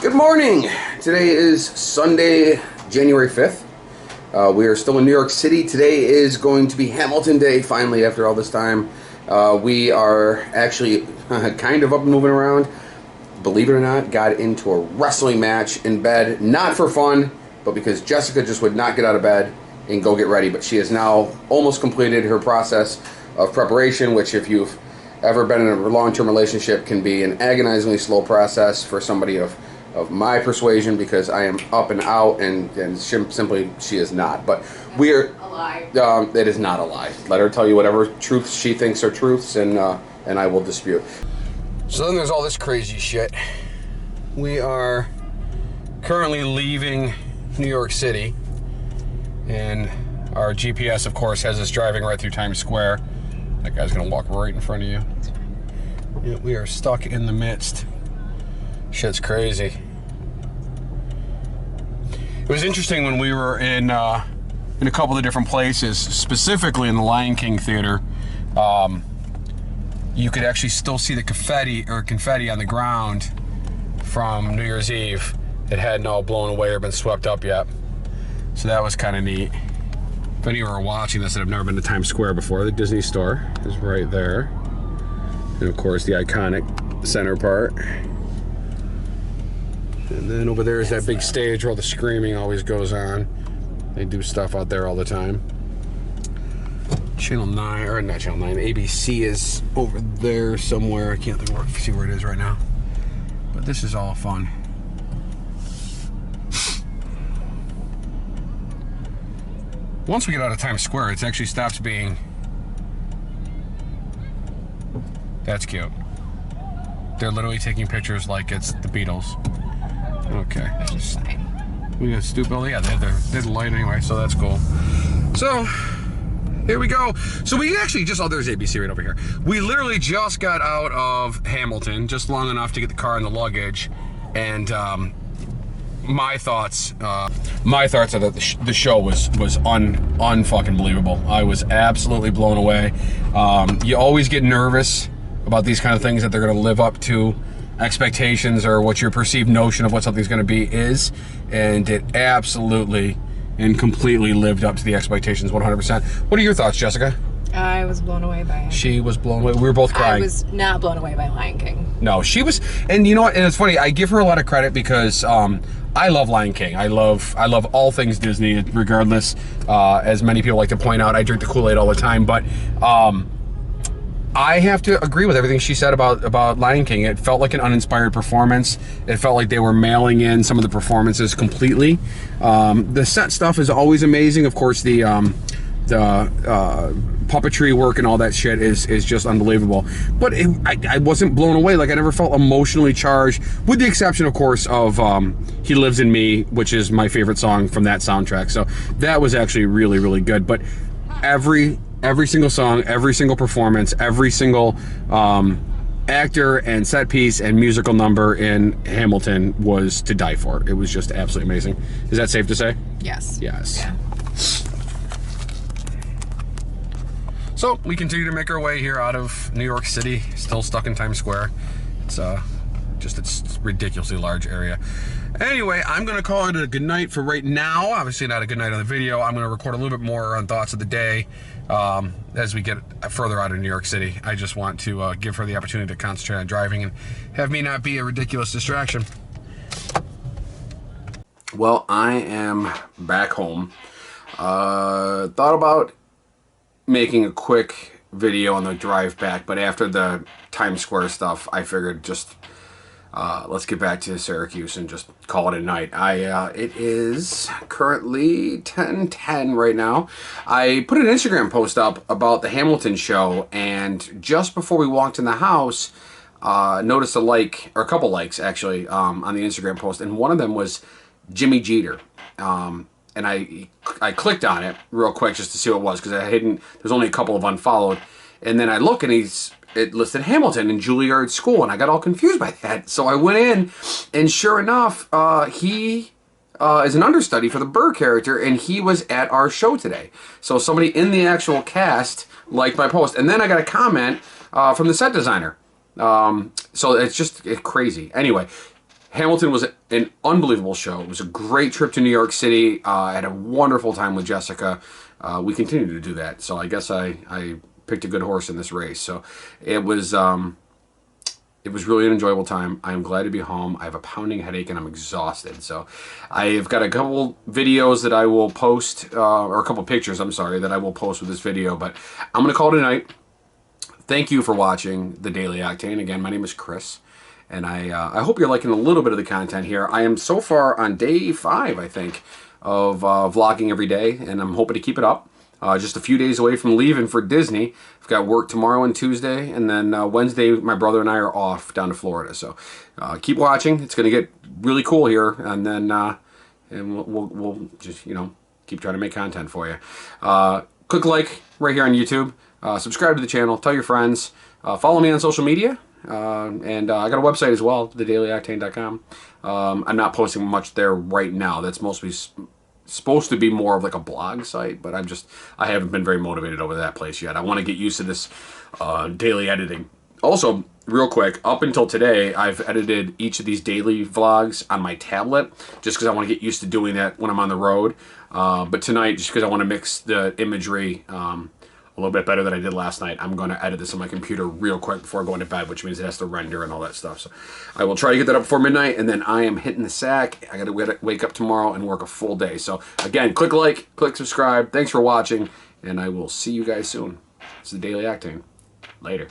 Good morning. Today is Sunday, January 5th. We are still in New York City. Today is going to be Hamilton Day, finally, after all this time. We are actually kind of up and moving around. Believe it or not, got into a wrestling match in bed, not for fun, but because Jessica just would not get out of bed and go get ready. But she has now almost completed her process of preparation, which if you've ever been in a long-term relationship can be an agonizingly slow process for somebody of my persuasion, because I am up and out, and simply she is not. But we are a lie. It is not a lie. Let her tell you whatever truths she thinks are truths, and I will dispute. So then there's all this crazy shit. We are currently leaving New York City, and our GPS, of course, has us driving right through Times Square. That guy's gonna walk right in front of you. Yeah, we are stuck in the midst. Shit's crazy. It was interesting when we were in a couple of different places, specifically in the Lion King theater. You could actually still see the confetti on the ground from New Year's Eve. It hadn't all blown away or been swept up yet. So that was kind of neat. If any of you are watching this and have never been to Times Square before, the Disney store is right there. And of course the iconic center part. And then over there is that big stage where all the screaming always goes on. They do stuff out there all the time. Channel 9, or not Channel 9, ABC is over there somewhere. I can't see where it is right now. But this is all fun. Once we get out of Times Square, it actually stops being... That's cute. They're literally taking pictures like it's the Beatles. Okay. We got stupid. Yeah, they're the light anyway, so that's cool. So here we go. So we actually just, oh, there's ABC right over here. We literally just got out of Hamilton, just long enough to get the car and the luggage, and my thoughts are that the show was unfucking believable. I was absolutely blown away. You always get nervous about these kind of things, that they're going to live up to expectations or what your perceived notion of what something's going to be is, and it absolutely and completely lived up to the expectations 100%. What are your thoughts, Jessica? I was blown away by it. She was blown away. We were both crying. I was not blown away by Lion King. No, she was, and you know what? And it's funny. I give her a lot of credit because I love Lion King. I love all things Disney, regardless. As many people like to point out, I drink the Kool-Aid all the time, but I have to agree with everything she said about Lion King. It felt like an uninspired performance. It felt like they were mailing in some of the performances completely. The set stuff is always amazing. Of course, the puppetry work and all that shit is just unbelievable. But I wasn't blown away. Like, I never felt emotionally charged, with the exception, of course, of He Lives in Me, which is my favorite song from that soundtrack. So that was actually really, really good. But every single song, every single performance, every single actor and set piece and musical number in Hamilton was to die for. It was just absolutely amazing. Is that safe to say? Yes. Yes. Yeah. So we continue to make our way here out of New York City, still stuck in Times Square. It's just a ridiculously large area. Anyway, I'm going to call it a good night for right now. Obviously not a good night on the video. I'm going to record a little bit more on thoughts of the day as we get further out of New York City. I just want to give her the opportunity to concentrate on driving and have me not be a ridiculous distraction. Well, I am back home. Thought about making a quick video on the drive back, but after the Times Square stuff, I figured just let's get back to Syracuse and just call it a night. It is currently 10:10 right now. I put an Instagram post up about the Hamilton show, and just before we walked in the house, noticed a like, or a couple likes actually, on the Instagram post, and one of them was Jimmy Jeter. And I clicked on it real quick just to see what it was, because there's only a couple of unfollowed, and then I look and it listed Hamilton and Juilliard School, and I got all confused by that. So I went in, and sure enough, he is an understudy for the Burr character, and he was at our show today. So somebody in the actual cast liked my post, and then I got a comment from the set designer. So it's crazy. Anyway, Hamilton was an unbelievable show. It was a great trip to New York City. I had a wonderful time with Jessica. We continue to do that, so I guess I picked a good horse in this race. So it was really an enjoyable time. I'm glad to be home. I have a pounding headache and I'm exhausted. So I've got a couple videos that I will post, or a couple pictures, I'm sorry, that I will post with this video. But I'm going to call it a night. Thank you for watching The Daily Octane. Again, my name is Chris. And I hope you're liking a little bit of the content here. I am so far on day 5, I think, of vlogging every day. And I'm hoping to keep it up. Just a few days away from leaving for Disney. I've got work tomorrow and Tuesday, and then Wednesday my brother and I are off down to Florida. So keep watching. It's going to get really cool here, and then we'll just, you know, keep trying to make content for you. Click like right here on YouTube. Subscribe to the channel. Tell your friends. Follow me on social media. And I got a website as well, thedailyoctane.com. I'm not posting much there right now. That's mostly supposed to be more of like a blog site, but I haven't been very motivated over that place yet. I want to get used to this daily editing. Also, real quick, up until today, I've edited each of these daily vlogs on my tablet, just because I want to get used to doing that when I'm on the road. But tonight, just because I want to mix the imagery a little bit better than I did last night, I'm going to edit this on my computer real quick before going to bed, which means it has to render and all that stuff. So I will try to get that up before midnight, and then I am hitting the sack. I got to wake up tomorrow and work a full day. So again, click like, click subscribe. Thanks for watching, and I will see you guys soon. It's the Daily Octane. Later.